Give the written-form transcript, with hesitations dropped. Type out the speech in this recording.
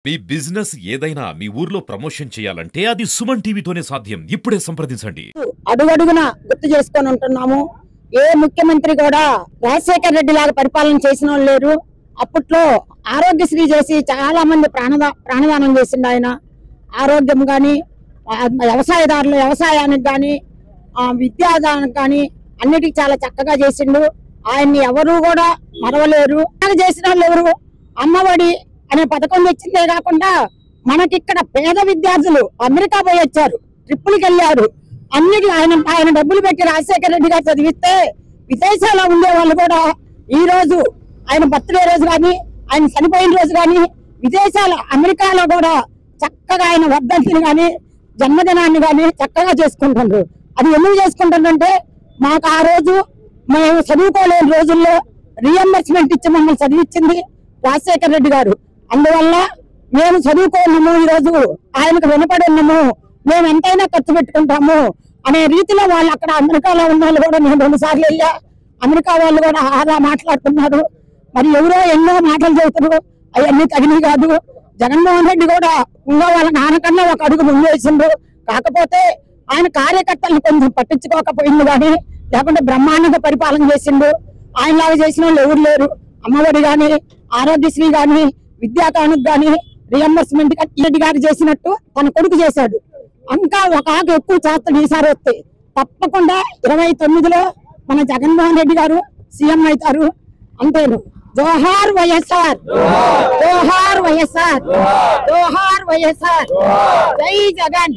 మీ business ఏదైనా మీ ఊర్లో promotion చేయాలంటే అది సుమన్ టీవీతోనే సాధ్యం. ఇప్పుడే సంప్రదించండి. అడుగడుగున గుర్తు చేసుకొని ఉంటున్నాము. ఏ ముఖ్యమంత్రి కూడా రాజశేఖర్ రెడ్డి లాగా పరిపాలన చేసిన వాళ్ళు లేరు. అప్పట్లో ఆరోగ్యశ్రీ చేసి చాలా మంది ప్రాణదానం చేసిండు ఆయన. ఆరోగ్యం కానీ, వ్యవసాయదారులు వ్యవసాయానికి కానీ, విద్యాదానికి కానీ అన్నిటికీ చాలా చక్కగా చేసిండు. ఆయన్ని ఎవరు కూడా మరవలేరు. చేసిన వాళ్ళు ఎవరు? అమ్మఒడి అనే పథకం తెచ్చిందే కాకుండా మనకిక్కడ పేద విద్యార్థులు అమెరికా పోయి వచ్చారు, ట్రిప్పులకి వెళ్ళారు. అన్నిటి ఆయన డబ్బులు పెట్టి రాజశేఖర రెడ్డి గారు చదివిస్తే విదేశాల్లో ఉండే వాళ్ళు కూడా ఈ రోజు ఆయన బర్త్డే రోజు కానీ, ఆయన చనిపోయిన రోజు కానీ విదేశాల అమెరికాలో కూడా చక్కగా ఆయన వర్ధంతిని కానీ జన్మదినాన్ని కానీ చక్కగా చేసుకుంటున్నారు. అది ఎందుకు చేసుకుంటుందంటే మాకు ఆ రోజు మేము చదువుకోలేని రోజుల్లో రీఎంబర్స్మెంట్ ఇచ్చి మమ్మల్ని చదివించింది రాజశేఖర రెడ్డి గారు. అందువల్ల మేము చదువుకోలేము, ఈ రోజు ఆయనకు వినపడి ఉన్నాము, మేము ఎంతైనా ఖర్చు పెట్టుకుంటాము అనే రీతిలో వాళ్ళు అక్కడ అమెరికాలో ఉన్న వాళ్ళు కూడా, నేను 2 సార్లు వెళ్ళా, అమెరికా వాళ్ళు కూడా అలా మాట్లాడుతున్నారు. మరి ఎవరో ఎన్నో మాటలు చెబుతున్నారు, అవన్నీ తగినవి కాదు. జగన్మోహన్ రెడ్డి కూడా ఇంకా వాళ్ళ నాన్నకన్నా ఒక అడుగు ముందు వేసిండు. కాకపోతే ఆయన కార్యకర్తలను కొంచెం పట్టించుకోకపోయింది కానీ, లేకుంటే బ్రహ్మాండంగా పరిపాలన చేసిండు. ఆయనలాగా చేసిన వాళ్ళు ఎవరు లేరు. అమ్మఒడి కానీ, ఆరోగ్యశ్రీ కానీ, విద్యాకానుకు కానీ, రియంబర్స్మెంట్ రెడ్డి గారు చేసినట్టు తన కొడుకు చేశాడు. ఇంకా ఒక ఆకు ఎక్కువ చేస్తాడు ఈసారి వస్తే. తప్పకుండా 29లో మన జగన్మోహన్ రెడ్డి గారు సీఎం అవుతారు. అంతేను. జోహార్ వైఎస్ఆర్, జోహార్ వైఎస్ఆర్, జోహార్ వైఎస్ఆర్, జై జగన్.